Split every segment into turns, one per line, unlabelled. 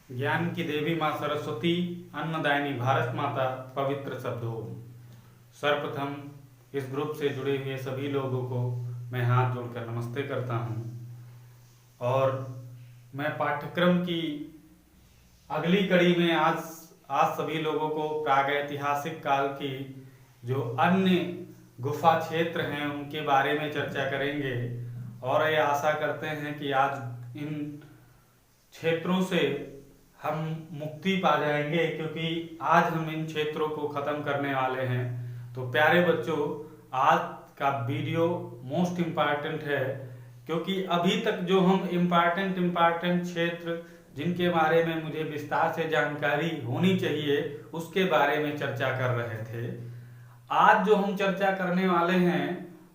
ज्ञान की देवी माँ सरस्वती, अन्नदायिनी भारत माता, पवित्र शब्दों। सर्वप्रथम इस ग्रुप से जुड़े हुए सभी लोगों को मैं हाथ जोड़कर नमस्ते करता हूँ और मैं पाठ्यक्रम की अगली कड़ी में आज सभी लोगों को प्रागैतिहासिक काल की जो अन्य गुफा क्षेत्र हैं उनके बारे में चर्चा करेंगे और ये आशा करते हैं कि आज इन क्षेत्रों से हम मुक्ति पा जाएंगे, क्योंकि आज हम इन क्षेत्रों को खत्म करने वाले हैं। तो प्यारे बच्चों, आज का वीडियो मोस्ट इम्पॉर्टेंट है, क्योंकि अभी तक जो हम इम्पॉर्टेंट क्षेत्र जिनके बारे में मुझे विस्तार से जानकारी होनी चाहिए उसके बारे में चर्चा कर रहे थे। आज जो हम चर्चा करने वाले हैं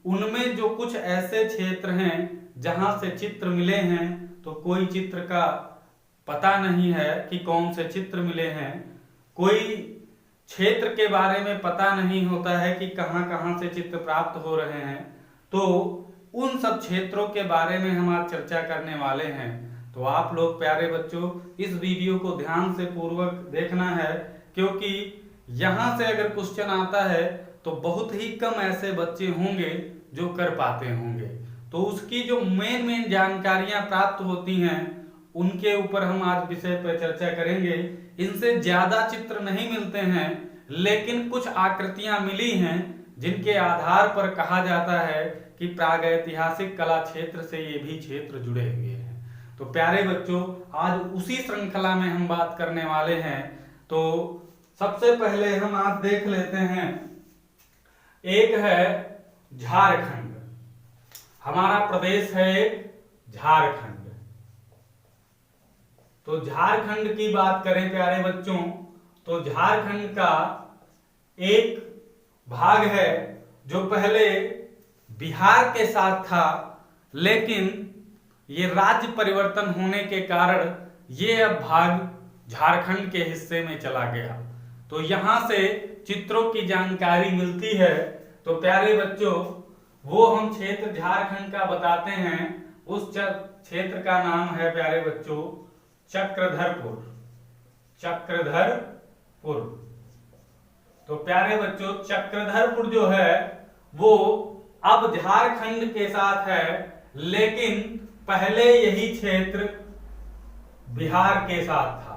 उनमें जो कुछ ऐसे क्षेत्र हैं जहां से चित्र मिले हैं, तो कोई चित्र का पता नहीं है कि कौन से चित्र मिले हैं, कोई क्षेत्र के बारे में पता नहीं होता है कि कहां कहां से चित्र प्राप्त हो रहे हैं। तो उन सब क्षेत्रों के बारे में हम आज चर्चा करने वाले हैं। तो आप लोग प्यारे बच्चों इस वीडियो को ध्यान से पूर्वक देखना है, क्योंकि यहां से अगर क्वेश्चन आता है तो बहुत ही कम ऐसे बच्चे होंगे जो कर पाते होंगे। तो उसकी जो मेन जानकारियां प्राप्त होती हैं उनके ऊपर हम आज विषय पर चर्चा करेंगे। इनसे ज्यादा चित्र नहीं मिलते हैं, लेकिन कुछ आकृतियां मिली हैं जिनके आधार पर कहा जाता है कि प्रागैतिहासिक कला क्षेत्र से ये भी क्षेत्र जुड़े हुए हैं। तो प्यारे बच्चों, आज उसी श्रृंखला में हम बात करने वाले हैं। तो सबसे पहले हम आज देख लेते हैं, एक है झारखंड। हमारा प्रदेश है झारखंड। तो झारखंड की बात करें प्यारे बच्चों, तो झारखंड का एक भाग है जो पहले बिहार के साथ था, लेकिन ये राज्य परिवर्तन होने के कारण ये अब भाग झारखंड के हिस्से में चला गया। तो यहां से चित्रों की जानकारी मिलती है। तो प्यारे बच्चों, वो हम क्षेत्र झारखंड का बताते हैं। उस क्षेत्र का नाम है प्यारे बच्चों चक्रधरपुर। चक्रधरपुर। तो प्यारे बच्चों, चक्रधरपुर जो है वो अब झारखंड के साथ है, लेकिन पहले यही क्षेत्र बिहार के साथ था।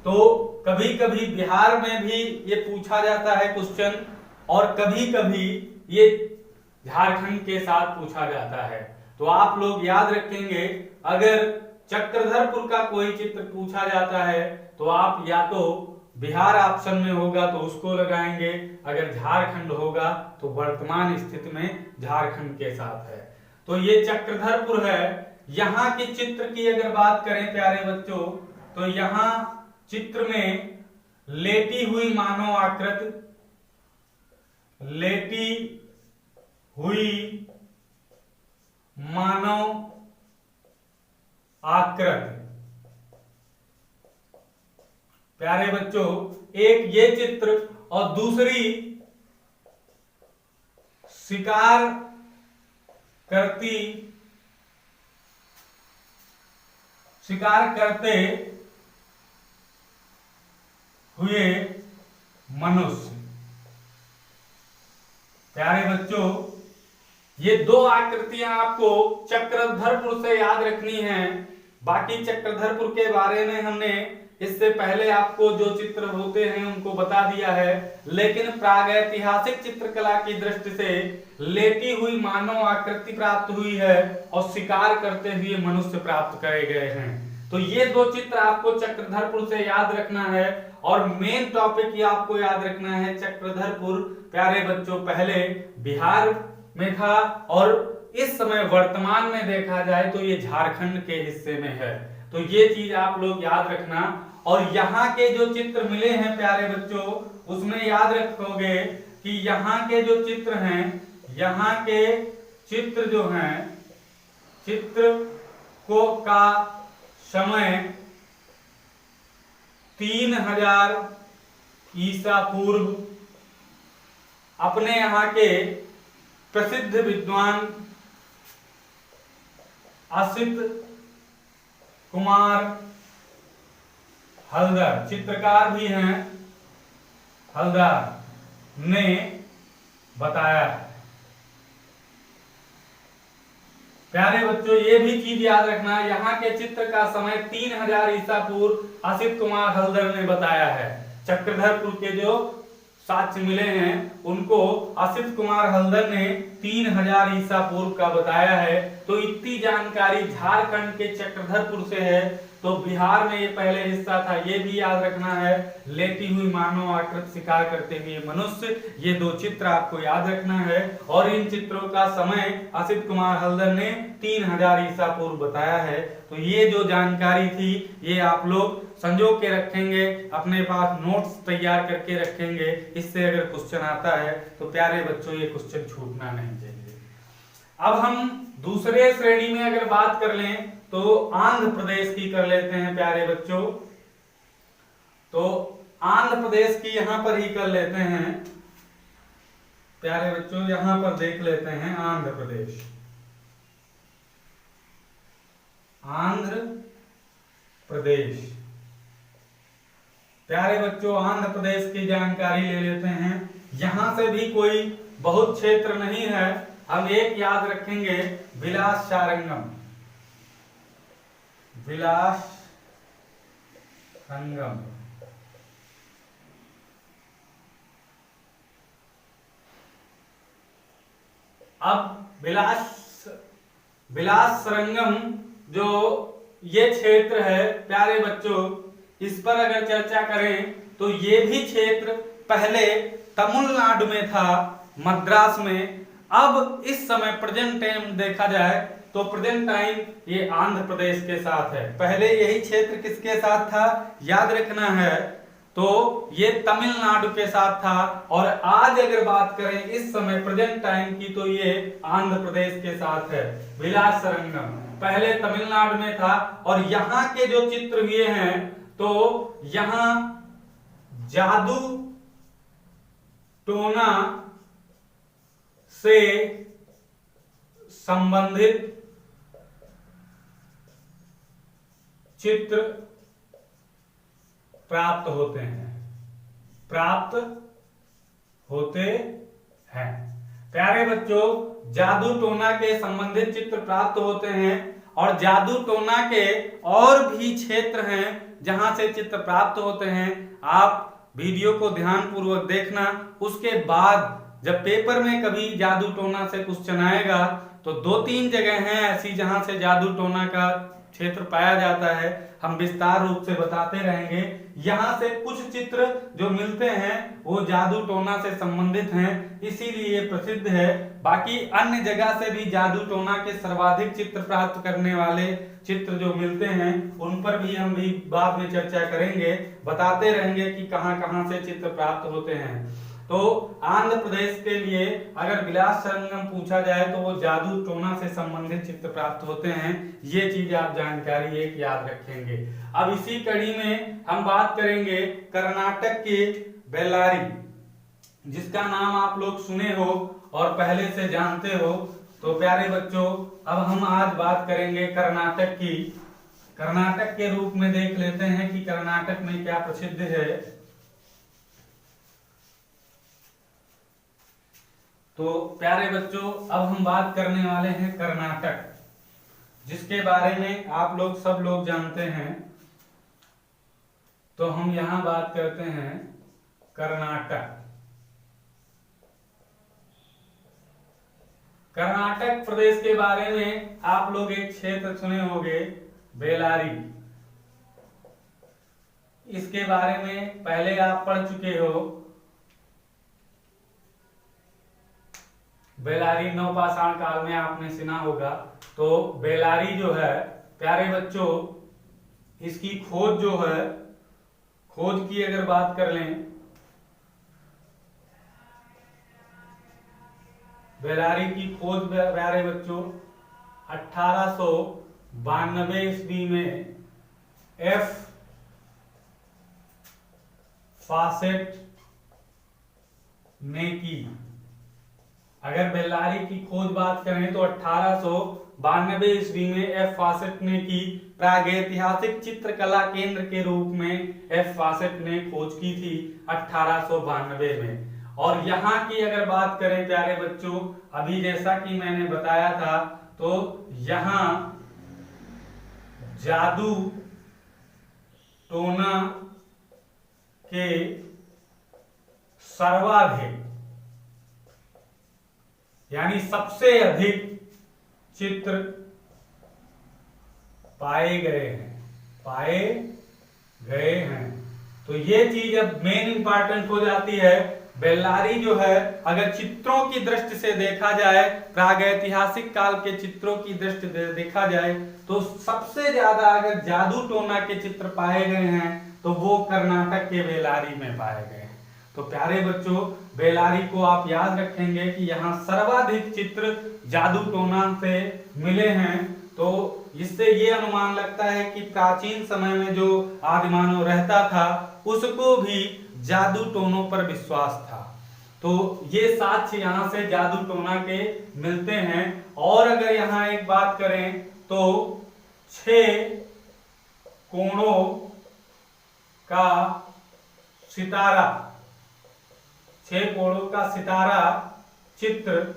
तो कभी कभी बिहार में भी ये पूछा जाता है क्वेश्चन, और कभी कभी ये झारखंड के साथ पूछा जाता है। तो आप लोग याद रखेंगे, अगर चक्रधरपुर का कोई चित्र पूछा जाता है तो आप या तो बिहार ऑप्शन में होगा तो उसको लगाएंगे, अगर झारखंड होगा तो वर्तमान स्थिति में झारखंड के साथ है। तो ये चक्रधरपुर है। यहाँ की चित्र की अगर बात करें प्यारे बच्चों, तो यहाँ चित्र में लेटी हुई मानव आकृति, लेटी हुई मानव आकृति। प्यारे बच्चों, एक ये चित्र और दूसरी शिकार करते हुए मनुष्य। प्यारे बच्चों, ये दो आकृतियां आपको चक्रधरपुर से याद रखनी है। बाकी चक्रधरपुर के बारे में हमने इससे पहले आपको जो चित्र होते हैं उनको बता दिया है, लेकिन प्रागैतिहासिक चित्रकला की दृष्टि से लेटी हुई मानव आकृति प्राप्त हुई है और शिकार करते हुए मनुष्य प्राप्त करे गए हैं। तो ये दो चित्र आपको चक्रधरपुर से याद रखना है, और मेन टॉपिक ये आपको याद रखना है, चक्रधरपुर प्यारे बच्चों पहले बिहार में था और इस समय वर्तमान में देखा जाए तो ये झारखंड के हिस्से में है। तो ये चीज आप लोग याद रखना। और यहाँ के जो चित्र मिले हैं प्यारे बच्चों, उसमें याद रखोगे कि यहाँ के जो चित्र हैं, यहाँ के चित्र जो हैं, चित्र को का समय 3000 ईसा पूर्व अपने यहाँ के प्रसिद्ध विद्वान असित कुमार हलदर, चित्रकार भी हैं हलदर ने बताया है। प्यारे बच्चों ये भी चीज याद रखना, यहाँ के चित्र का समय 3000 ईसा पूर्व असित कुमार हलदर ने बताया है। चक्रधरपुर के जो साक्ष्य मिले हैं उनको असित कुमार हलदर ने 3000 ईसा पूर्व का बताया है। तो इतनी जानकारी झारखंड के चक्रधरपुर से है, तो बिहार में ये पहले हिस्सा था, ये भी याद रखना है। लेटी हुई मानव आकृति शिकार करते हुए मनुष्य, ये दो चित्र आपको याद रखना है। और इन चित्रों का समय असित कुमार हलदर ने 3000 ईसा पूर्व बताया है। तो ये जो जानकारी थी ये आप लोग संजो के रखेंगे, अपने पास नोट्स तैयार करके रखेंगे। इससे अगर क्वेश्चन आता है तो प्यारे बच्चों ये क्वेश्चन छूटना नहीं चाहिए। अब हम दूसरे श्रेणी में अगर बात कर लें तो आंध्र प्रदेश की कर लेते हैं प्यारे बच्चों। तो आंध्र प्रदेश की यहां पर ही कर लेते हैं प्यारे बच्चों, यहां पर देख लेते हैं आंध्र प्रदेश। आंध्र प्रदेश प्यारे बच्चों, आंध्र प्रदेश की जानकारी ले लेते हैं। यहां से भी कोई बहुत क्षेत्र नहीं है, हम एक याद रखेंगे, विलास सारंगम। विलास संगम, अब विलास सरंगम जो ये क्षेत्र है प्यारे बच्चों, इस पर अगर चर्चा करें तो ये भी क्षेत्र पहले तमिलनाडु में था, मद्रास में। अब इस समय प्रेजेंट टाइम देखा जाए तो प्रेजेंट टाइम ये आंध्र प्रदेश के साथ है। पहले यही क्षेत्र किसके साथ था याद रखना है, तो ये तमिलनाडु के साथ था। और आज अगर बात करें इस समय प्रेजेंट टाइम की तो ये आंध्र प्रदेश के साथ है। विलास सरंगम पहले तमिलनाडु में था। और यहाँ के जो चित्र हुए हैं तो यहाँ जादू टोना से संबंधित चित्र प्राप्त होते हैं। प्यारे बच्चों, जादू टोना के संबंधित चित्र प्राप्त होते हैं। और जादू टोना के और भी क्षेत्र हैं जहां से चित्र प्राप्त होते हैं। आप वीडियो को ध्यान पूर्वक देखना, उसके बाद जब पेपर में कभी जादू टोना से क्वेश्चन आएगा तो 2-3 जगह हैं ऐसी जहां से जादू टोना का क्षेत्र पाया जाता है, हम विस्तार रूप से बताते रहेंगे। यहाँ से कुछ चित्र जो मिलते हैं वो जादू टोना से संबंधित हैं, इसीलिए प्रसिद्ध है। बाकी अन्य जगह से भी जादू टोना के सर्वाधिक चित्र प्राप्त करने वाले चित्र जो मिलते हैं उन पर भी हम भी बाद में चर्चा करेंगे, बताते रहेंगे कि कहां कहां से चित्र प्राप्त होते हैं। तो आंध्र प्रदेश के लिए अगर विलास संगम पूछा जाए तो वो जादू टोना से संबंधित चित्र प्राप्त होते हैं। ये चीज आप जानकारी एक याद रखेंगे। अब इसी कड़ी में हम बात करेंगे कर्नाटक के बेल्लारी, जिसका नाम आप लोग सुने हो और पहले से जानते हो। तो प्यारे बच्चों, अब हम आज बात करेंगे कर्नाटक की। कर्नाटक के रूप में देख लेते हैं कि कर्नाटक में क्या प्रसिद्ध है। तो प्यारे बच्चों, अब हम बात करने वाले हैं कर्नाटक, जिसके बारे में आप लोग सब लोग जानते हैं। तो हम यहां बात करते हैं कर्नाटक। कर्नाटक प्रदेश के बारे में आप लोग एक क्षेत्र सुने होंगे, बेल्लारी। इसके बारे में पहले आप पढ़ चुके हो। बेल्लारी नवपाषाण काल में आपने सुना होगा। तो बेल्लारी जो है प्यारे बच्चों, इसकी खोज जो है, खोज की अगर बात कर लें, बेल्लारी की खोज प्यारे बच्चों 1892 ईस्वी में एफ फॉसेट ने की। अगर बेल्लारी की खोज बात करें तो 1892 1992 ईस्वी में एफ फॉसेट ने की। प्रागैतिहासिक चित्रकला केंद्र के रूप में एफ फॉसेट ने खोज की थी 1892 में। और यहाँ की अगर बात करें प्यारे बच्चों, अभी जैसा कि मैंने बताया था, तो यहाँ जादू टोना के सर्वाधिक यानी सबसे अधिक चित्र पाए गए हैं। तो ये चीज अब मेन इंपॉर्टेंट हो जाती है। बेल्लारी जो है, अगर चित्रों की दृष्टि से देखा जाए, प्रागैतिहासिक काल के चित्रों की दृष्टि से देखा जाए, तो सबसे ज्यादा अगर जादू टोना के चित्र पाए गए हैं तो वो कर्नाटक के बेल्लारी में पाए गए हैं। तो प्यारे बच्चों, बेल्लारी को आप याद रखेंगे कि यहाँ सर्वाधिक चित्र जादू टोना से मिले हैं। तो इससे ये अनुमान लगता है कि प्राचीन समय में जो आदिमानव रहता था उसको भी जादू टोनों पर विश्वास था। तो ये साक्ष्य यहाँ से जादू टोना के मिलते हैं। और अगर यहाँ एक बात करें तो 6 कोणों का सितारा, 6 कोणों का सितारा चित्र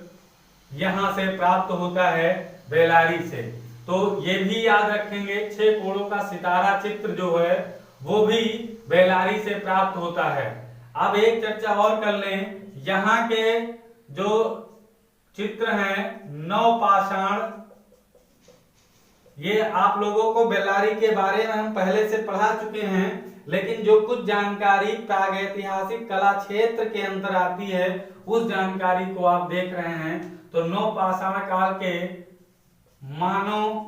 यहां से प्राप्त होता है बेल्लारी से। तो ये भी याद रखेंगे, 6 कोणों का सितारा चित्र जो है वो भी बेल्लारी से प्राप्त होता है। अब एक चर्चा और कर लें, यहाँ के जो चित्र हैं 9 पाषाण, ये आप लोगों को बेल्लारी के बारे में हम पहले से पढ़ा चुके हैं, लेकिन जो कुछ जानकारी प्रागैतिहासिक कला क्षेत्र के अंदर आती है उस जानकारी को आप देख रहे हैं। तो 9 पाषाण काल के मानव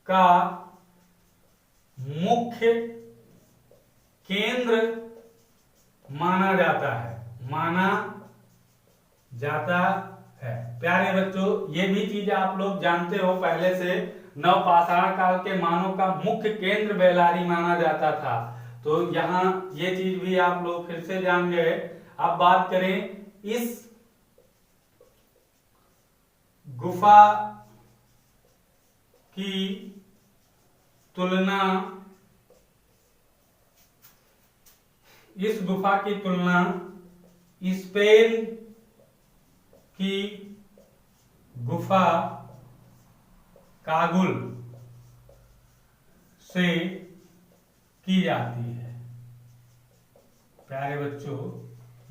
का मुख्य केंद्र माना जाता है। प्यारे बच्चों, ये भी चीज आप लोग जानते हो पहले से, 9 पाषाण काल के मानव का मुख्य केंद्र बेल्लारी माना जाता था। तो यहाँ ये चीज भी आप लोग फिर से जान गए। अब बात करें इस गुफा की तुलना स्पेन की गुफा कागुल से की जाती है। प्यारे बच्चों,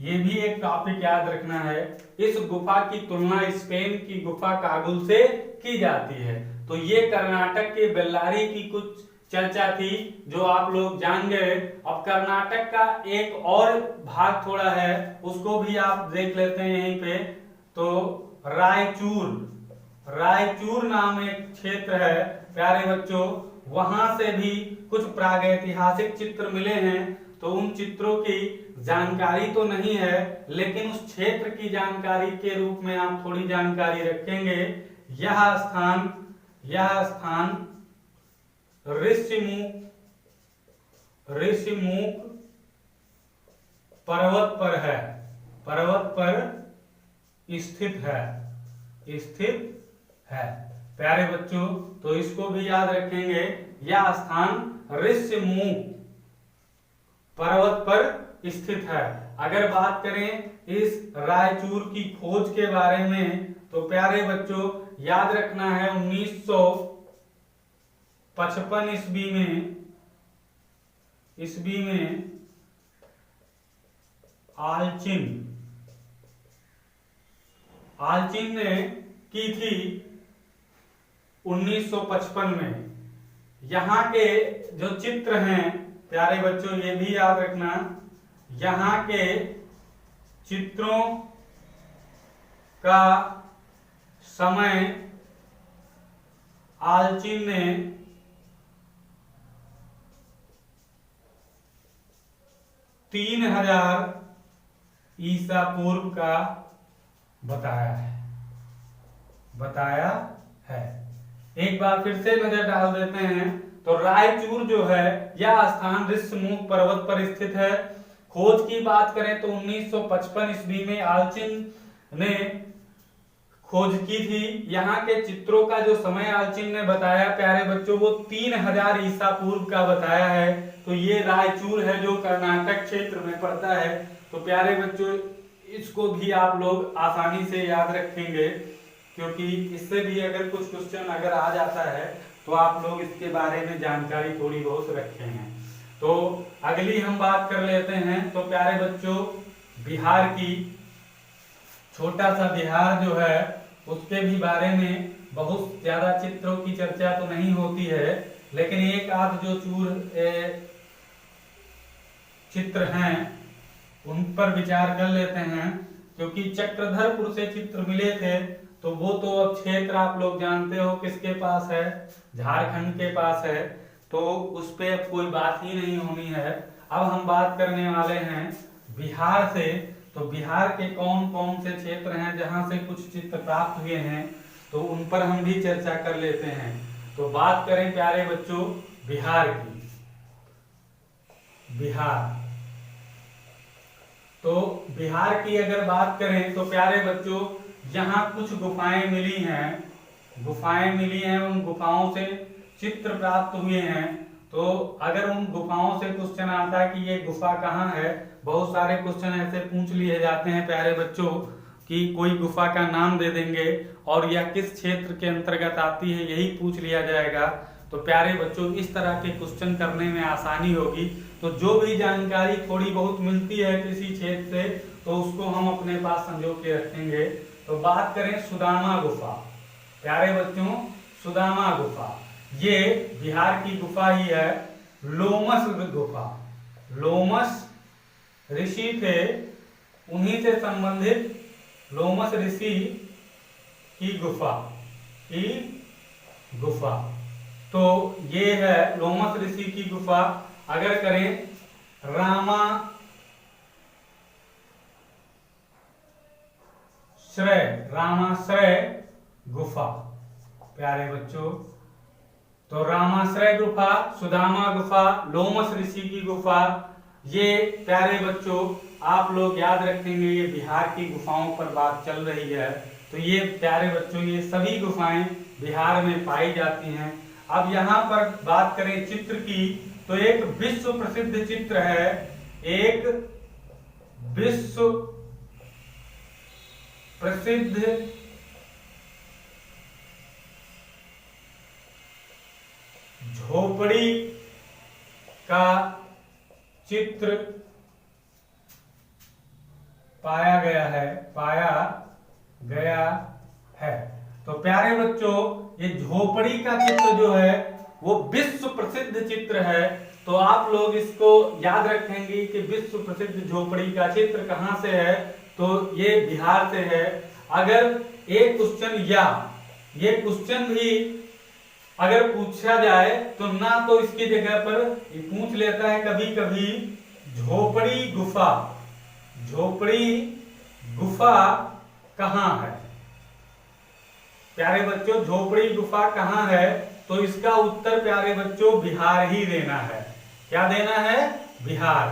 ये भी एक टॉपिक याद रखना है, इस गुफा की तुलना स्पेन की गुफा कागुल से की जाती है। तो ये कर्नाटक के बेल्लारी की कुछ चर्चा थी जो आप लोग जान गए। अब कर्नाटक का एक और भाग थोड़ा है, उसको भी आप देख लेते हैं यहीं पे। तो रायचूर नाम एक क्षेत्र है प्यारे बच्चों, वहां से भी कुछ प्रागैतिहासिक चित्र मिले हैं। तो उन चित्रों की जानकारी तो नहीं है, लेकिन उस क्षेत्र की जानकारी के रूप में आप थोड़ी जानकारी रखेंगे। यह स्थान ऋषिमुख पर्वत पर स्थित है। प्यारे बच्चों, तो इसको भी याद रखेंगे, यह स्थान ऋषिमुख पर्वत पर स्थित है। अगर बात करें इस रायचूर की खोज के बारे में, तो प्यारे बच्चों याद रखना है 1955 ईस्वी में आलचिन ने की थी 1955 में। यहाँ के जो चित्र हैं प्यारे बच्चों, ये भी याद रखना, यहाँ के चित्रों का समय आलचिन ने 3000 ईसा पूर्व का बताया है। एक बार फिर से नजर डाल देते हैं। तो रायचूर जो है यह स्थान ऋषिमुख पर्वत पर स्थित है। खोज की बात करें तो 1955 ईस्वी में आलचिन ने खोज की थी। यहाँ के चित्रों का जो समय आलचिन ने बताया प्यारे बच्चों वो 3000 ईसा पूर्व का बताया है। तो ये रायचूर है जो कर्नाटक क्षेत्र में पड़ता है। तो प्यारे बच्चों इसको भी आप लोग आसानी से याद रखेंगे, क्योंकि इससे भी अगर कुछ क्वेश्चन अगर आ जाता है तो आप लोग इसके बारे में जानकारी थोड़ी बहुत रखे हैं। तो अगली हम बात कर लेते हैं। तो प्यारे बच्चों बिहार की, छोटा सा बिहार जो है उसके भी बारे में बहुत ज्यादा चित्रों की चर्चा तो नहीं होती है, लेकिन एक आध जो चित्र हैं उन पर विचार कर लेते हैं। क्योंकि चक्रधरपुर से चित्र मिले थे तो वो तो अब क्षेत्र आप लोग जानते हो किसके पास है, झारखंड के पास है। तो उस पे अब कोई बात ही नहीं होनी है। अब हम बात करने वाले हैं बिहार से। तो बिहार के कौन कौन से क्षेत्र हैं जहां से कुछ चित्र प्राप्त हुए हैं, तो उन पर हम भी चर्चा कर लेते हैं। तो बात करें प्यारे बच्चों बिहार की। बिहार, तो बिहार की अगर बात करें तो प्यारे बच्चों यहाँ कुछ गुफाएं मिली हैं, उन गुफाओं से चित्र प्राप्त हुए हैं। तो अगर उन गुफाओं से क्वेश्चन आता है कि ये गुफा कहाँ है, बहुत सारे क्वेश्चन ऐसे पूछ लिए जाते हैं प्यारे बच्चों कि कोई गुफा का नाम दे देंगे और यह किस क्षेत्र के अंतर्गत आती है यही पूछ लिया जाएगा। तो प्यारे बच्चों इस तरह के क्वेश्चन करने में आसानी होगी। तो जो भी जानकारी थोड़ी बहुत मिलती है किसी क्षेत्र से तो उसको हम अपने पास संजो के रखेंगे। तो बात करें सुदामा गुफा। प्यारे बच्चों सुदामा गुफा ये बिहार की गुफा ही है। लोमस गुफा, लोमस ऋषि थे, उन्हीं से संबंधित लोमस ऋषि की गुफा। तो ये है लोमस ऋषि की गुफा। अगर करें रामाश्रय गुफा प्यारे बच्चों, तो रामाश्रय गुफा, सुदामा गुफा, लोमस ऋषि की गुफा, ये प्यारे बच्चों आप लोग याद रखेंगे। ये बिहार की गुफाओं पर बात चल रही है। तो ये प्यारे बच्चों ये सभी गुफाएं बिहार में पाई जाती हैं। अब यहाँ पर बात करें चित्र की, तो एक विश्व प्रसिद्ध चित्र है, एक विश्व प्रसिद्ध झोपड़ी का चित्र पाया गया है। तो प्यारे बच्चों ये झोपड़ी का चित्र जो है वो विश्व प्रसिद्ध चित्र है। तो आप लोग इसको याद रखेंगे कि विश्व प्रसिद्ध झोपड़ी का चित्र कहां से है, तो ये बिहार से है। अगर एक क्वेश्चन या ये क्वेश्चन भी अगर पूछा जाए तो ना तो इसकी जगह पर ये पूछ लेता है कभी कभी झोपड़ी गुफा कहाँ है। प्यारे बच्चों झोपड़ी गुफा कहाँ है, तो इसका उत्तर प्यारे बच्चों बिहार ही देना है। क्या देना है? बिहार।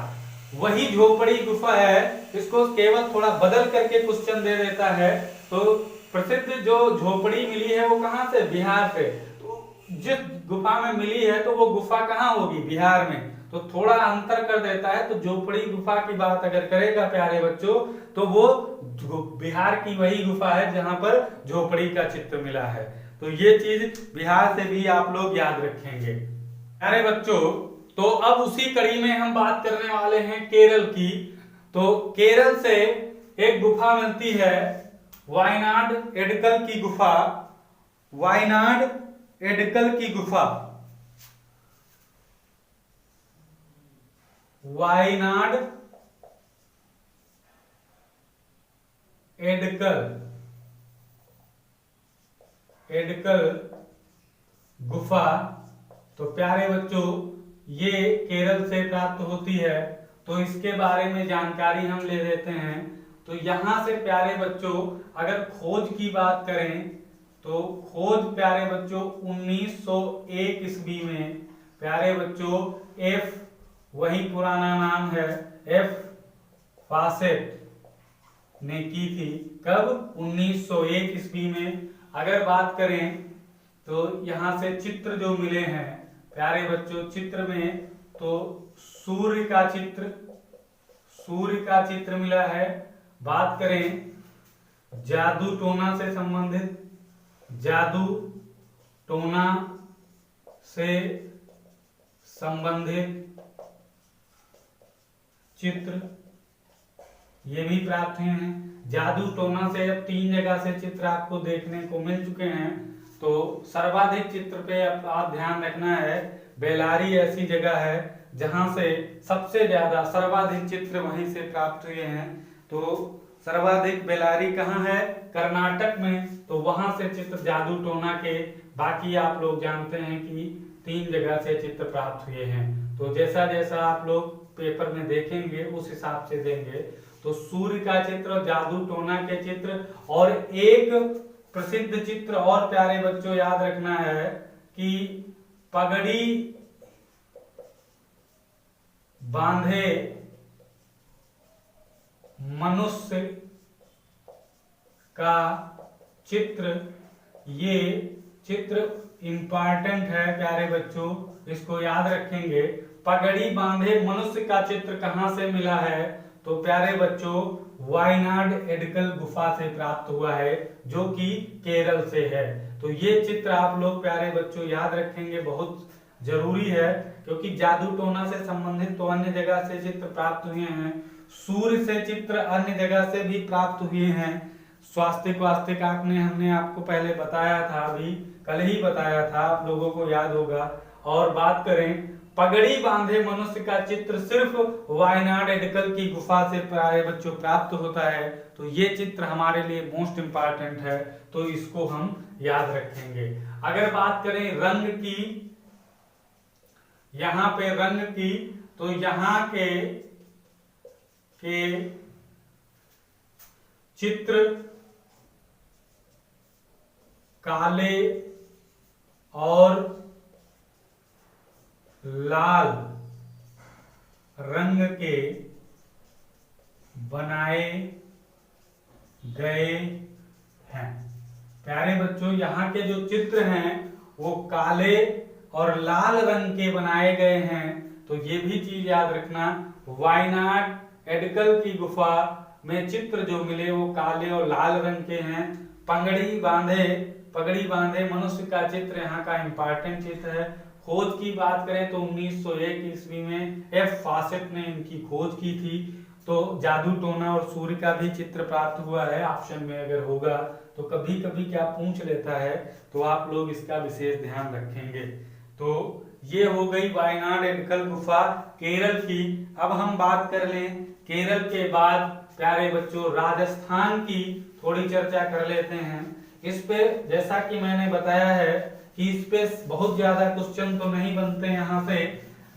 वही झोपड़ी गुफा है, इसको केवल थोड़ा बदल करके क्वेश्चन दे देता है। तो प्रसिद्ध जो झोपड़ी मिली है वो कहाँ से? बिहार से। तो जिस गुफा में मिली है तो वो गुफा कहाँ होगी? बिहार में। तो थोड़ा अंतर कर देता है। तो झोपड़ी गुफा की बात अगर करेगा प्यारे बच्चों तो वो बिहार की वही गुफा है जहां पर झोपड़ी का चित्र मिला है। तो ये चीज बिहार से भी आप लोग याद रखेंगे। प्यारे बच्चों तो अब उसी कड़ी में हम बात करने वाले हैं केरल की। तो केरल से एक गुफा मिलती है वायनाड एडकल की गुफा। वायनाड एडकल की गुफा, वायनाड एडकल गुफा। तो प्यारे बच्चों ये केरल से प्राप्त होती है। तो इसके बारे में जानकारी हम ले लेते हैं। तो यहां से प्यारे बच्चों अगर खोज की बात करें तो खोज प्यारे बच्चों 1901 ईस्वी में प्यारे बच्चों एफ, वही पुराना नाम है, एफ फासेट ने की थी। कब? 1901 ईस्वी में। अगर बात करें तो यहाँ से चित्र जो मिले हैं प्यारे बच्चों, चित्र में तो सूर्य का चित्र मिला है। बात करें जादू टोना से संबंधित चित्र ये भी प्राप्त हुए हैं। जादू टोना से अब 3 जगह से चित्र आपको देखने को मिल चुके हैं। तो सर्वाधिक चित्र पे आप ध्यान रखना है, बेलारी ऐसी जगह है जहां से सबसे ज्यादा सर्वाधिक चित्र वहीं से प्राप्त हुए हैं। तो सर्वाधिक बेलारी कहाँ है? कर्नाटक में। तो वहां से चित्र जादू टोना के, बाकी आप लोग जानते हैं कि 3 जगह से चित्र प्राप्त हुए हैं। तो जैसा जैसा आप लोग पेपर में देखेंगे उस हिसाब से देंगे। तो सूर्य का चित्र, जादू टोना के चित्र, और एक प्रसिद्ध चित्र और प्यारे बच्चों याद रखना है कि पगड़ी बांधे मनुष्य का चित्र, ये चित्र इंपॉर्टेंट है प्यारे बच्चों, इसको याद रखेंगे। पगड़ी बांधे मनुष्य का चित्र कहां से मिला है? तो प्यारे बच्चों वायनाड एडकल गुफा से प्राप्त हुआ है, जो कि केरल से है। तो ये चित्र आप लोग प्यारे बच्चों याद रखेंगे, बहुत जरूरी है, क्योंकि जादू टोना से संबंधित तो अन्य जगह से चित्र प्राप्त हुए हैं, सूर्य से चित्र अन्य जगह से भी प्राप्त हुए हैं। स्वास्तिक आपने हमने आपको पहले बताया था, अभी कल ही बताया था, आप लोगों को याद होगा। और बात करें पगड़ी बांधे मनुष्य का चित्र सिर्फ वायनाड एडकल की गुफा से प्यारे बच्चों प्राप्त होता है। तो ये चित्र हमारे लिए मोस्ट इंपॉर्टेंट है, तो इसको हम याद रखेंगे। अगर बात करें रंग की, यहाँ पे रंग की, तो यहाँ के चित्र काले और लाल रंग के बनाए गए हैं। प्यारे बच्चों यहाँ के जो चित्र हैं वो काले और लाल रंग के बनाए गए हैं। तो ये भी चीज याद रखना, वायनाड एडकल की गुफा में चित्र जो मिले वो काले और लाल रंग के हैं। पगड़ी बांधे मनुष्य का चित्र यहाँ का इंपॉर्टेंट चित्र है। खोज की बात करें तो 1901 ईस्वी में एफ फासेट ने इनकी खोज की थी। तो जादू टोना और सूर्य का भी चित्र प्राप्त हुआ है, ऑप्शन में अगर होगा तो कभी कभी क्या पूछ लेता है, तो आप लोग इसका विशेष ध्यान रखेंगे। तो ये हो गई वायनाड एडकल गुफा केरल की। अब हम बात कर लें केरल के बाद प्यारे बच्चों राजस्थान की थोड़ी चर्चा कर लेते हैं। इस पे जैसा कि मैंने बताया है कि इस पे बहुत ज्यादा क्वेश्चन तो नहीं बनते, यहाँ से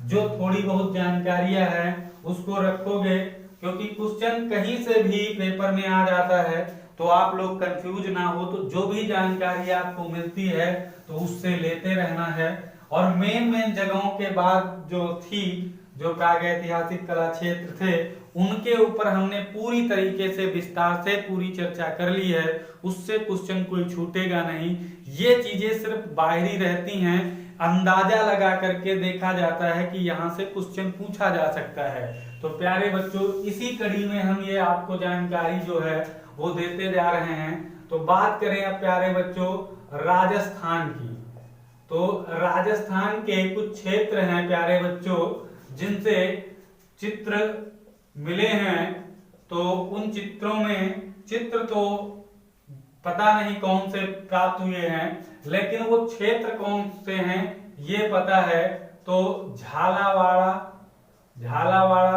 जो थोड़ी बहुत जानकारियां हैं उसको रखोगे, क्योंकि क्वेश्चन कहीं से भी पेपर में आ जाता है, तो आप लोग कंफ्यूज ना हो। तो जो भी जानकारी आपको मिलती है तो उससे लेते रहना है। और मेन जगहों के बाद जो प्रागैतिहासिक कला क्षेत्र थे उनके ऊपर हमने पूरी तरीके से विस्तार से पूरी चर्चा कर ली है, उससे क्वेश्चन कोई छूटेगा नहीं। ये चीजें सिर्फ बाहरी रहती हैं, अंदाजा लगा करके देखा जाता है कि यहाँ से क्वेश्चन पूछा जा सकता है। तो प्यारे बच्चों इसी कड़ी में हम ये आपको जानकारी जो है वो देते जा रहे हैं। तो बात करें अब प्यारे बच्चों राजस्थान की, तो राजस्थान के कुछ क्षेत्र हैं प्यारे बच्चों जिनसे चित्र मिले हैं। तो उन चित्रों में चित्र तो पता नहीं कौन से प्राप्त हुए हैं, लेकिन वो क्षेत्र कौन से हैं ये पता है। तो झालावाड़ा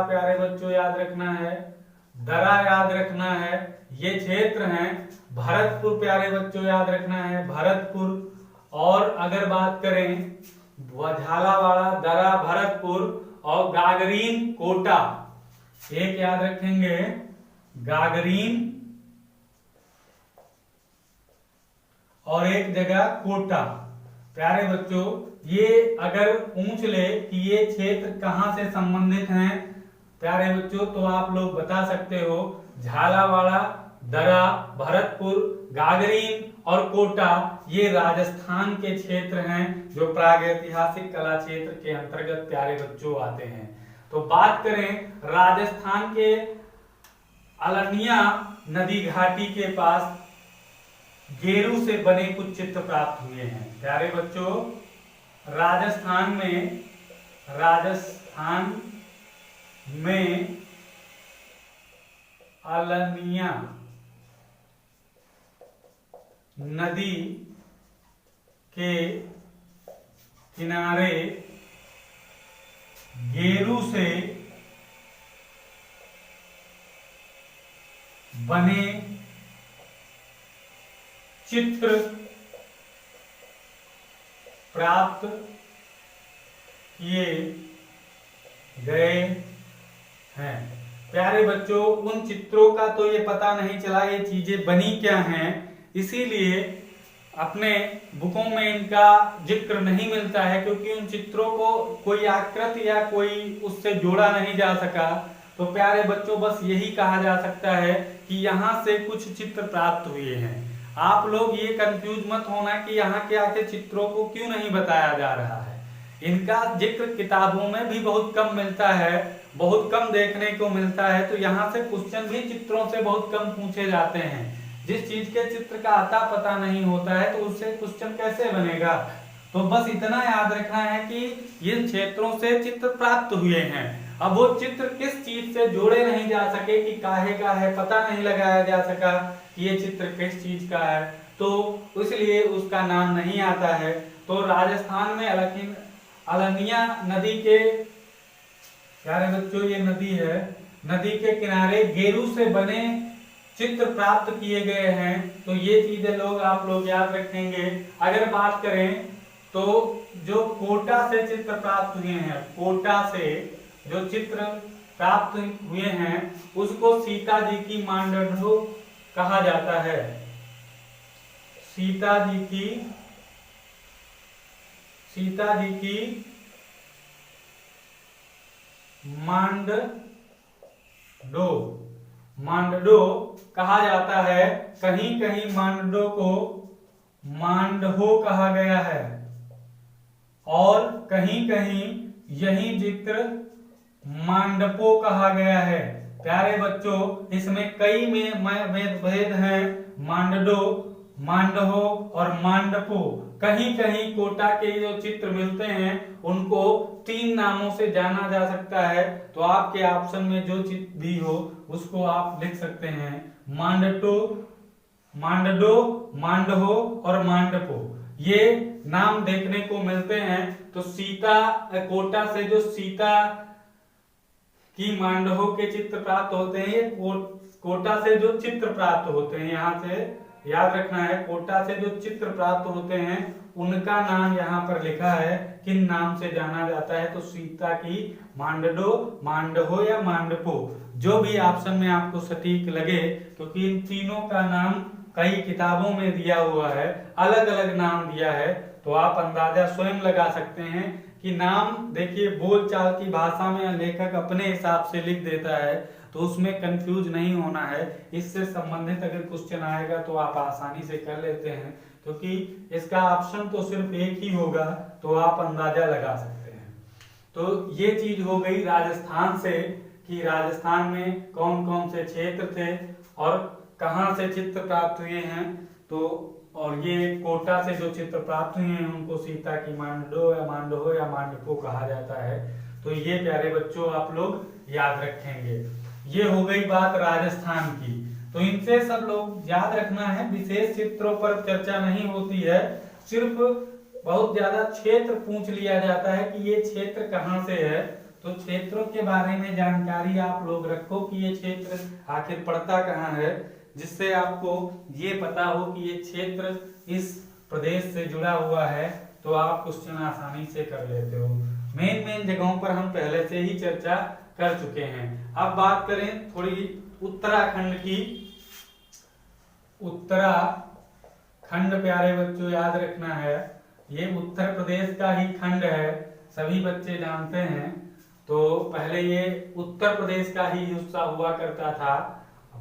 प्यारे बच्चों याद रखना है, दरा याद रखना है, ये क्षेत्र हैं। भरतपुर प्यारे बच्चों याद रखना है, भरतपुर। और अगर बात करें झालावाड़ा, दरा, भरतपुर और गागरीन कोटा, एक याद रखेंगे गागरीन और एक जगह कोटा। प्यारे बच्चों ये अगर पूछ ले कि ये क्षेत्र कहां से संबंधित हैं प्यारे बच्चों, तो आप लोग बता सकते हो झालावाड़ा दरा, भरतपुर, गागरीन और कोटा ये राजस्थान के क्षेत्र हैं जो प्रागैतिहासिक कला क्षेत्र के अंतर्गत प्यारे बच्चों आते हैं। तो बात करें राजस्थान के अलनिया नदी घाटी के पास गेरू से बने कुछ चित्र प्राप्त हुए हैं। प्यारे बच्चों राजस्थान में अलनिया नदी के किनारे गेरू से बने चित्र प्राप्त किए गए हैं। प्यारे बच्चों उन चित्रों का तो ये पता नहीं चला ये चीजें बनी क्या हैं, इसीलिए अपने बुकों में इनका जिक्र नहीं मिलता है, क्योंकि उन चित्रों को कोई आकृति या कोई उससे जोड़ा नहीं जा सका। तो प्यारे बच्चों बस यही कहा जा सकता है कि यहाँ से कुछ चित्र प्राप्त हुए हैं। आप लोग ये कंफ्यूज मत होना कि यहाँ के आके चित्रों को क्यों नहीं बताया जा रहा है। इनका जिक्र किताबों में भी बहुत कम मिलता है, बहुत कम देखने को मिलता है। तो यहाँ से क्वेश्चन भी चित्रों से बहुत कम पूछे जाते हैं। जिस चीज के चित्र का आता पता नहीं होता है तो उससे क्वेश्चन कैसे बनेगा। तो बस इतना याद रखना है कि इन क्षेत्रों से चित्र प्राप्त हुए हैं। अब वो चित्र किस चीज से जोड़े नहीं जा सके कि काहे का है, पता नहीं लगाया जा सका कि ये चित्र किस चीज का है, तो इसलिए उसका नाम नहीं आता है। तो राजस्थान में अलनिया नदी के प्यारे बच्चों ये नदी है, नदी के किनारे गेरू से बने चित्र प्राप्त किए गए हैं। तो ये चीजें आप लोग याद रखेंगे। अगर बात करें तो जो कोटा से चित्र प्राप्त हुए हैं, कोटा से जो चित्र प्राप्त हुए हैं उसको सीता जी की मांडो कहा जाता है। सीता जी की मांडो कहा जाता है। कहीं कहीं मांडो को मांडहो कहा गया है और कहीं कहीं यही चित्र मांडपो कहा गया है। प्यारे बच्चों इसमें कई में भेद हैं, मांडो, मांडहो और मांडपो। कहीं कहीं कोटा के जो चित्र मिलते हैं उनको 3 नामों से जाना जा सकता है। तो आपके ऑप्शन में जो चित्र भी हो उसको आप लिख सकते हैं, मांडटो, मांडडो, मांडहो और मांडपो। ये नाम देखने को मिलते हैं। तो कोटा से जो सीता की मांडहो के चित्र प्राप्त होते हैं, ये कोटा से जो चित्र प्राप्त होते हैं, यहाँ से याद रखना है, कोटा से जो चित्र प्राप्त होते हैं उनका नाम यहाँ पर लिखा है, किन नाम से जाना जाता है। तो सीता की मांडडो, मांडहो या मांडपो, जो भी ऑप्शन में आपको सटीक लगे, क्योंकि इन तीनों का नाम कई किताबों में दिया हुआ है, अलग अलग नाम दिया है। तो आप अंदाजा स्वयं लगा सकते हैं कि नाम देखिए बोलचाल की भाषा में लेखक अपने हिसाब से लिख देता है, तो उसमें कंफ्यूज नहीं होना है। इससे संबंधित अगर क्वेश्चन आएगा तो आप आसानी से कर लेते हैं, क्योंकि इसका ऑप्शन तो सिर्फ एक ही होगा, तो आप अंदाजा लगा सकते हैं। तो ये चीज हो गई राजस्थान से कि राजस्थान में कौन कौन से क्षेत्र थे और कहां से चित्र प्राप्त हुए हैं। तो और ये कोटा से जो चित्र प्राप्त हुए हैं उनको सीता की मांडो या मांडहो या मांडपो कहा जाता है। तो ये प्यारे बच्चों आप लोग याद रखेंगे। ये हो गई बात राजस्थान की। तो इनसे सब लोग याद रखना है, विशेष चित्रों पर चर्चा नहीं होती है, सिर्फ बहुत ज्यादा क्षेत्र पूछ लिया जाता है कि ये क्षेत्र कहाँ से है। तो क्षेत्रों के बारे में जानकारी आप लोग रखो कि ये क्षेत्र आखिर पड़ता कहाँ है, जिससे आपको ये पता हो कि ये क्षेत्र इस प्रदेश से जुड़ा हुआ है, तो आप क्वेश्चन आसानी से कर लेते हो। मेन जगहों पर हम पहले से ही चर्चा कर चुके हैं। अब बात करें थोड़ी उत्तराखंड की। उत्तराखंड प्यारे बच्चों याद रखना है, ये उत्तर प्रदेश का ही खंड है, सभी बच्चे जानते हैं। तो पहले ये उत्तर प्रदेश का ही हिस्सा हुआ करता था,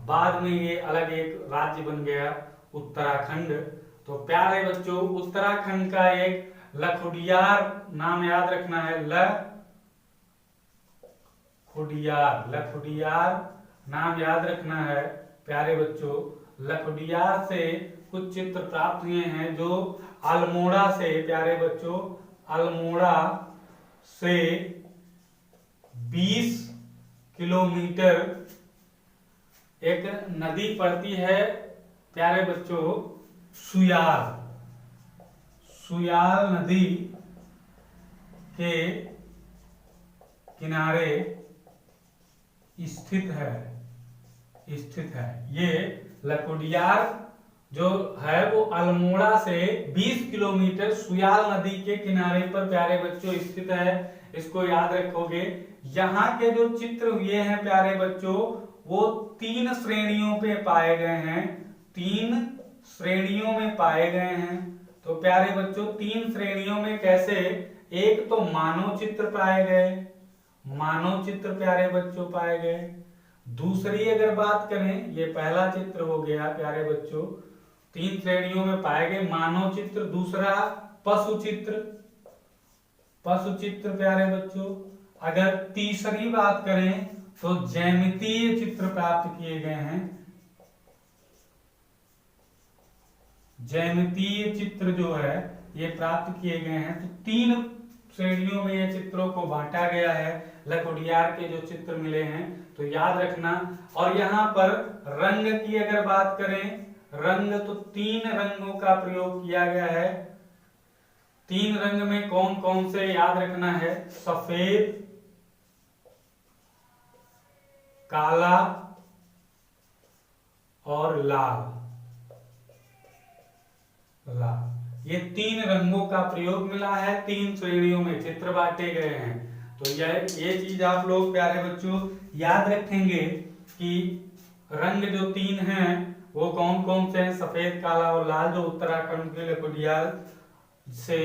बाद में ये अलग एक राज्य बन गया उत्तराखंड। तो प्यारे बच्चों, उत्तराखंड का एक लखुडियार नाम याद रखना है, लखुडियार नाम याद रखना है प्यारे बच्चों। लखुडियार से कुछ चित्र प्राप्त हुए हैं जो अल्मोड़ा से, प्यारे बच्चों, अल्मोड़ा से 20 किलोमीटर एक नदी पड़ती है प्यारे बच्चों, सुयाल नदी के किनारे स्थित है। ये लखुडियार जो है वो अल्मोड़ा से 20 किलोमीटर सुयाल नदी के किनारे पर प्यारे बच्चों स्थित है। इसको याद रखोगे। यहाँ के जो चित्र हुए हैं प्यारे बच्चों वो 3 श्रेणियों पे पाए गए हैं, 3 श्रेणियों में पाए गए हैं। तो प्यारे बच्चों 3 श्रेणियों में कैसे? एक तो मानव चित्र पाए गए, मानव चित्र प्यारे बच्चों पाए गए। दूसरी अगर बात करें, ये पहला चित्र हो गया प्यारे बच्चों, 3 श्रेणियों में पाए गए मानव चित्र। दूसरा पशु चित्र प्यारे बच्चों। अगर तीसरी बात करें तो ज्यामितीय चित्र प्राप्त किए गए हैं। ज्यामितीय चित्र जो है ये प्राप्त किए गए हैं। तो 3 श्रेणियों में ये चित्रों को बांटा गया है। लखुडियार के जो चित्र मिले हैं तो याद रखना। और यहाँ पर रंग की अगर बात करें, रंग तो 3 रंगों का प्रयोग किया गया है। 3 रंग में कौन कौन से याद रखना है? सफेद, काला और लाल। ये 3 रंगों का प्रयोग मिला है। 3 श्रेणियों में चित्र बांटे गए हैं। तो ये चीज आप लोग प्यारे बच्चों याद रखेंगे कि रंग जो 3 हैं वो कौन कौन से हैं? सफेद, काला और लाल। जो उत्तराखंड के लखुडियार से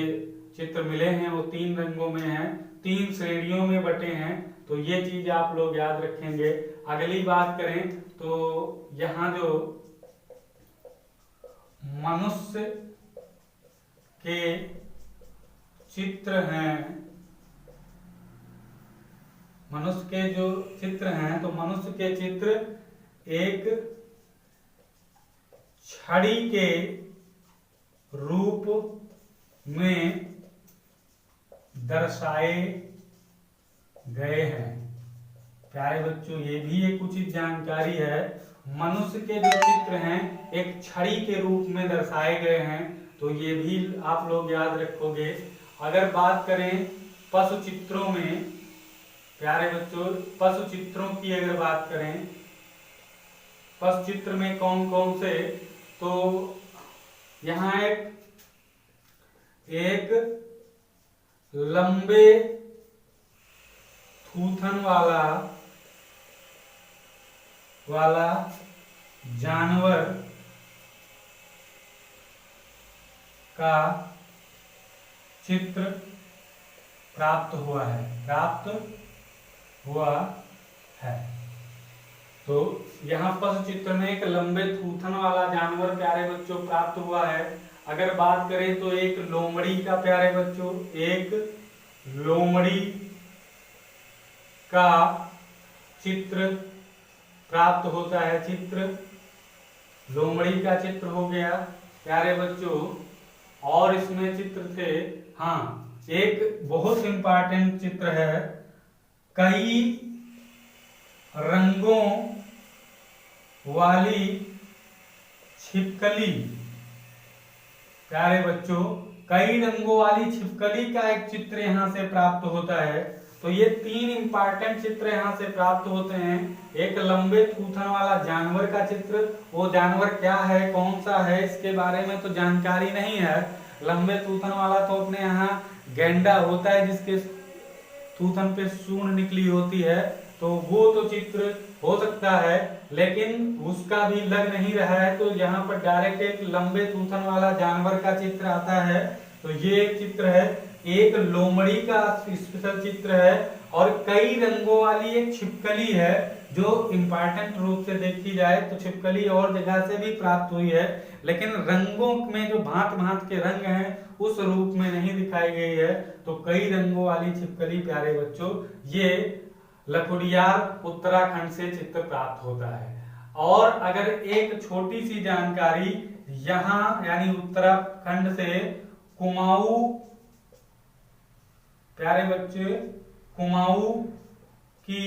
चित्र मिले हैं वो 3 रंगों में हैं, 3 श्रेणियों में बटे हैं। तो ये चीज आप लोग याद रखेंगे। अगली बात करें तो यहाँ जो मनुष्य के चित्र हैं, मनुष्य के जो चित्र हैं तो मनुष्य के चित्र एक छड़ी के रूप में दर्शाए गए हैं। प्यारे बच्चों ये भी एक उचित जानकारी है। मनुष्य के जो चित्र हैं एक छड़ी के रूप में दर्शाए गए हैं। तो ये भी आप लोग याद रखोगे। अगर बात करें पशु चित्रों में, प्यारे बच्चों पशु चित्रों की अगर बात करें, पशु चित्र में कौन कौन से? तो यहाँ एक लंबे थूथन वाला जानवर का चित्र प्राप्त हुआ है। तो यहाँ पशु चित्र में एक लंबे थूथन वाला जानवर प्यारे बच्चों प्राप्त हुआ है। अगर बात करें तो एक लोमड़ी का प्यारे बच्चों, एक लोमड़ी का चित्र प्राप्त होता है। चित्र लोमड़ी का चित्र हो गया प्यारे बच्चों। और इसमें चित्र थे, हाँ एक बहुत इंपॉर्टेंट चित्र है, कई रंगों वाली छिपकली। प्यारे बच्चों कई रंगों वाली छिपकली का एक चित्र यहाँ से प्राप्त होता है। तो ये 3 इंपॉर्टेंट चित्र यहाँ से प्राप्त होते हैं। एक लंबे थूथन वाला जानवर का चित्र, वो जानवर क्या है, कौन सा है, इसके बारे में तो जानकारी नहीं है। लंबे थूथन वाला तो अपने यहाँ गैंडा होता है जिसके थूथन पे सूंड निकली होती है, तो वो तो चित्र हो सकता है, लेकिन उसका भी लग नहीं रहा है। तो यहाँ पर डायरेक्ट एक लंबे थूथन वाला जानवर का चित्र आता है। तो ये एक चित्र है। एक लोमड़ी का स्पेशल चित्र है और कई रंगों वाली एक छिपकली है जो इंपॉर्टेंट रूप से देखी जाए तो छिपकली और जगह से भी प्राप्त हुई है, लेकिन रंगों में जो भांत भांत के रंग हैं उस रूप में नहीं दिखाई गई है। तो कई रंगों वाली छिपकली प्यारे बच्चों ये लखुड़ियार उत्तराखंड से चित्र प्राप्त होता है। और अगर एक छोटी सी जानकारी यहाँ यानी उत्तराखंड से कुमाऊं, प्यारे बच्चे कुमाऊं की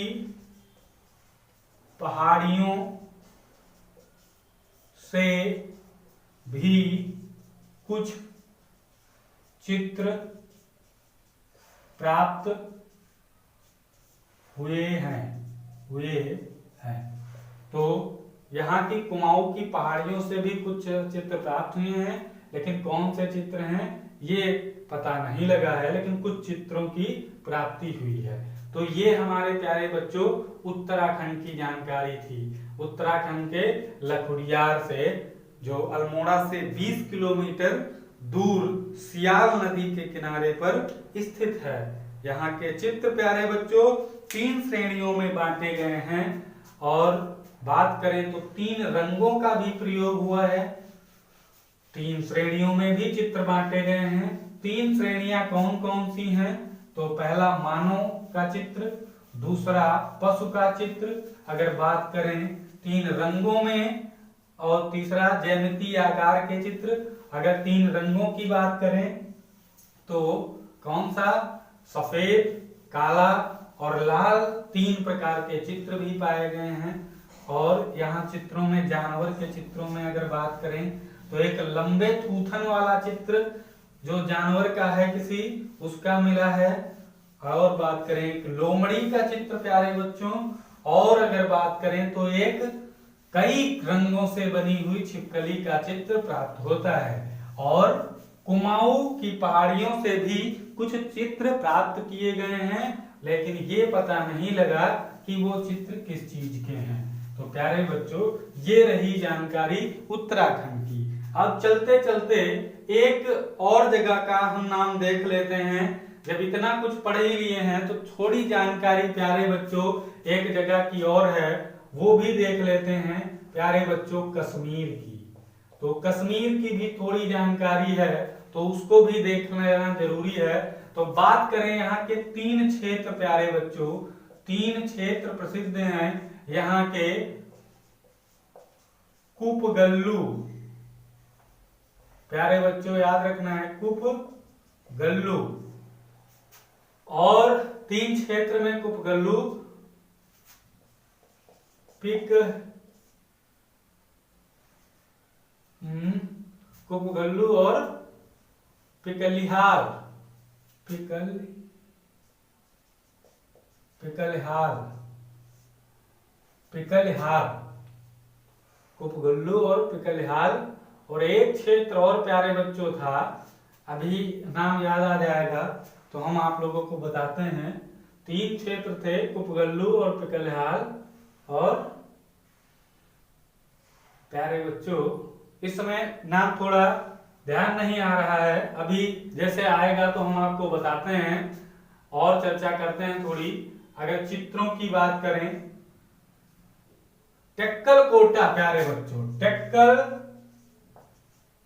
पहाड़ियों से भी कुछ चित्र प्राप्त हुए हैं। तो यहाँ की कुमाऊं की पहाड़ियों से भी कुछ चित्र प्राप्त हुए हैं, लेकिन कौन से चित्र हैं ये पता नहीं लगा है, लेकिन कुछ चित्रों की प्राप्ति हुई है। तो ये हमारे प्यारे बच्चों उत्तराखंड की जानकारी थी। उत्तराखंड के लखुड़ियार से जो अल्मोड़ा से 20 किलोमीटर दूर सियाल नदी के किनारे पर स्थित है। यहाँ के चित्र प्यारे बच्चों 3 श्रेणियों में बांटे गए हैं और बात करें तो 3 रंगों का भी प्रयोग हुआ है। 3 श्रेणियों में भी चित्र बांटे गए हैं। 3 श्रेणियां कौन कौन सी हैं? तो पहला मानव का चित्र, दूसरा पशु का चित्र अगर बात करें 3 रंगों में, और तीसरा ज्यामितीय आकार के चित्र। अगर 3 रंगों की बात करें तो कौन सा? सफेद, काला और लाल 3 प्रकार के चित्र भी पाए गए हैं। और यहाँ चित्रों में जानवर के चित्रों में अगर बात करें तो एक लंबे थूथन वाला चित्र जो जानवर का है किसी, उसका मिला है। और बात करें एक लोमड़ी का चित्र प्यारे बच्चों, और अगर बात करें तो एक कई रंगों से बनी हुई छिपकली का चित्र प्राप्त होता है। और कुमाऊं की पहाड़ियों से भी कुछ चित्र प्राप्त किए गए हैं, लेकिन ये पता नहीं लगा कि वो चित्र किस चीज के हैं। तो प्यारे बच्चों ये रही जानकारी उत्तराखंड की। अब चलते चलते एक और जगह का हम नाम देख लेते हैं। जब इतना कुछ पढ़ ही लिए हैं तो थोड़ी जानकारी प्यारे बच्चों एक जगह की और है, वो भी देख लेते हैं प्यारे बच्चों, कश्मीर की। तो कश्मीर की भी थोड़ी जानकारी है तो उसको भी देखना जरूरी है। तो बात करें यहाँ के 3 क्षेत्र प्यारे बच्चों, 3 क्षेत्र प्रसिद्ध हैं यहाँ के। कुपगल्लू प्यारे बच्चों याद रखना है, कुपगल्लू। और 3 क्षेत्र में कुपगल्लू, कुपगल्लू और पिकलिहाल, पिकलिहाल, कुपगल्लू और पिकलिहाल। और एक क्षेत्र और प्यारे बच्चों था, अभी नाम याद आ जाएगा तो हम आप लोगों को बताते हैं। 3 क्षेत्र थे, कुपगल्लू और पिकलिहाल। और प्यारे बच्चों इस समय नाम थोड़ा ध्यान नहीं आ रहा है, अभी जैसे आएगा तो हम आपको बताते हैं और चर्चा करते हैं थोड़ी। अगर चित्रों की बात करें, टेक्कल कोटा प्यारे बच्चों, टेक्कल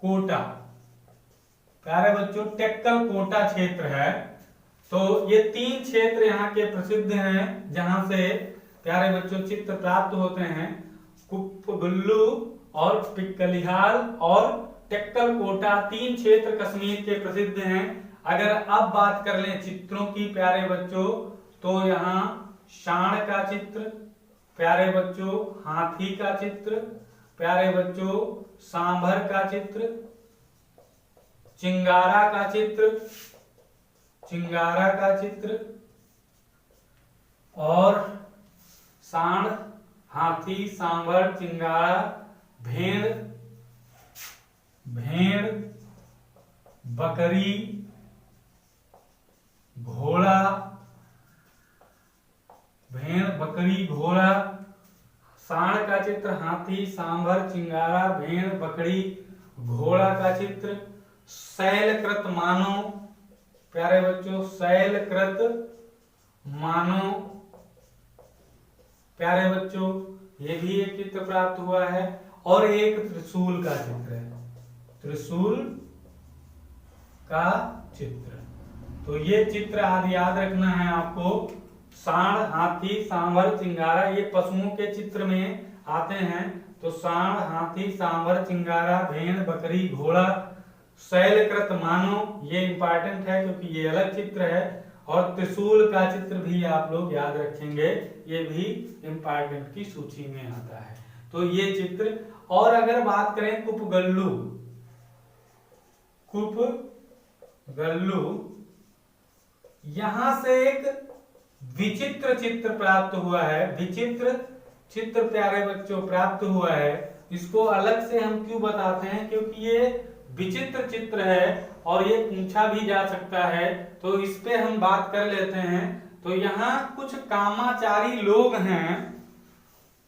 कोटा प्यारे बच्चों, टेक्कल कोटा क्षेत्र है। तो ये 3 क्षेत्र यहाँ के प्रसिद्ध हैं जहां से प्यारे बच्चों चित्र प्राप्त होते हैं। कुपगल्लू और पिकलिहाल और टेक्कल कोटा 3 क्षेत्र कश्मीर के प्रसिद्ध हैं। अगर अब बात कर लें चित्रों की प्यारे बच्चों, तो यहाँ सांड का चित्र प्यारे बच्चों, हाथी का चित्र प्यारे बच्चों, सांभर का चित्र, चिंगारा का चित्र और सांड, हाथी, सांभर, चिंगारा, भेड़, बकरी, घोड़ा, सांड का चित्र, हाथी, सांभर, चिंगारा, भेड़, बकरी, घोड़ा का चित्र, शैलकृत मानव प्यारे बच्चों शैलकृत मानव, प्यारे बच्चों ये भी एक चित्र प्राप्त हुआ है। और एक त्रिशूल का चित्र है, त्रिशूल का चित्र। तो ये चित्र आदि याद रखना है आपको। सांड, हाथी, सांभर, चिंगारा ये पशुओं के चित्र में आते हैं। तो सांड, हाथी, सांभर, चिंगारा, भेड़, बकरी, घोड़ा, शैलकृत मानव ये इंपॉर्टेंट है क्योंकि ये अलग चित्र है। और त्रिशूल का चित्र भी आप लोग याद रखेंगे, ये भी इंपॉर्टेंट की सूची में आता है। तो ये चित्र। और अगर बात करें कुपगल्लू, कुपगल्लू यहां से एक विचित्र चित्र प्राप्त हुआ है, विचित्र चित्र प्यारे बच्चों प्राप्त हुआ है। इसको अलग से हम क्यों बताते हैं, क्योंकि ये विचित्र चित्र है और ये पूछा भी जा सकता है, तो इस पे हम बात कर लेते हैं। तो यहाँ कुछ कामाचारी लोग हैं,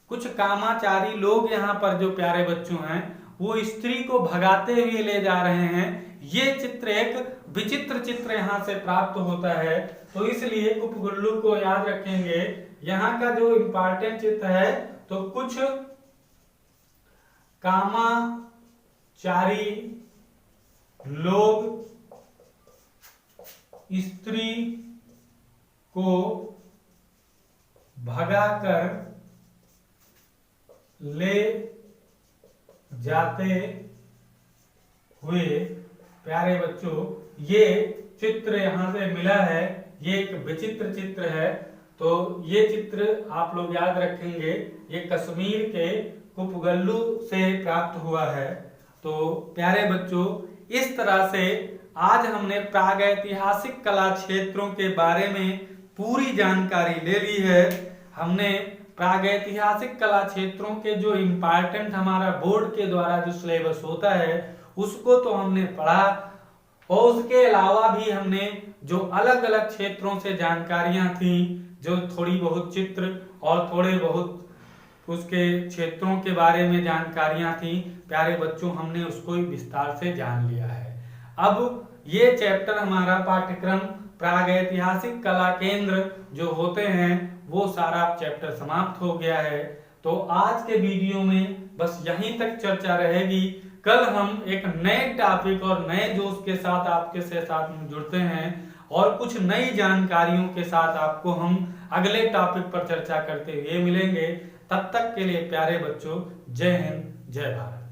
कुछ कामाचारी लोग यहाँ पर जो प्यारे बच्चों हैं वो स्त्री को भगाते हुए ले जा रहे हैं। ये चित्र एक विचित्र चित्र यहाँ से प्राप्त होता है। तो इसलिए कुपगुल्लू को याद रखेंगे। यहाँ का जो इंपॉर्टेंट चित्र है, तो कुछ कामाचारी लोग स्त्री को भगाकर ले जाते हुए, प्यारे बच्चों ये चित्र यहां से मिला है, ये एक विचित्र चित्र है। तो ये चित्र आप लोग याद रखेंगे, ये कश्मीर के कुपगल्लू से प्राप्त हुआ है। तो प्यारे बच्चों इस तरह से आज हमने प्रागैतिहासिक कला क्षेत्रों के बारे में पूरी जानकारी ले ली है। हमने प्रागैतिहासिक कला क्षेत्रों के जो इम्पोर्टेंट हमारा बोर्ड के द्वारा जो सिलेबस होता है उसको तो हमने पढ़ा, और उसके अलावा भी हमने जो अलग अलग क्षेत्रों से जानकारियां थी, जो थोड़ी बहुत चित्र और थोड़े बहुत उसके क्षेत्रों के बारे में जानकारियां थी, प्यारे बच्चों हमने उसको विस्तार से जान लिया है। अब ये चैप्टर हमारा पाठ्यक्रम प्रागैतिहासिक कला केंद्र जो होते हैं वो सारा चैप्टर समाप्त हो गया है। तो आज के वीडियो में बस यहीं तक चर्चा रहेगी। कल हम एक नए टॉपिक और नए जोश के साथ आपके साथ जुड़ते हैं और कुछ नई जानकारियों के साथ आपको हम अगले टॉपिक पर चर्चा करते हुए मिलेंगे। तब तक के लिए प्यारे बच्चों जय हिंद जय भारत।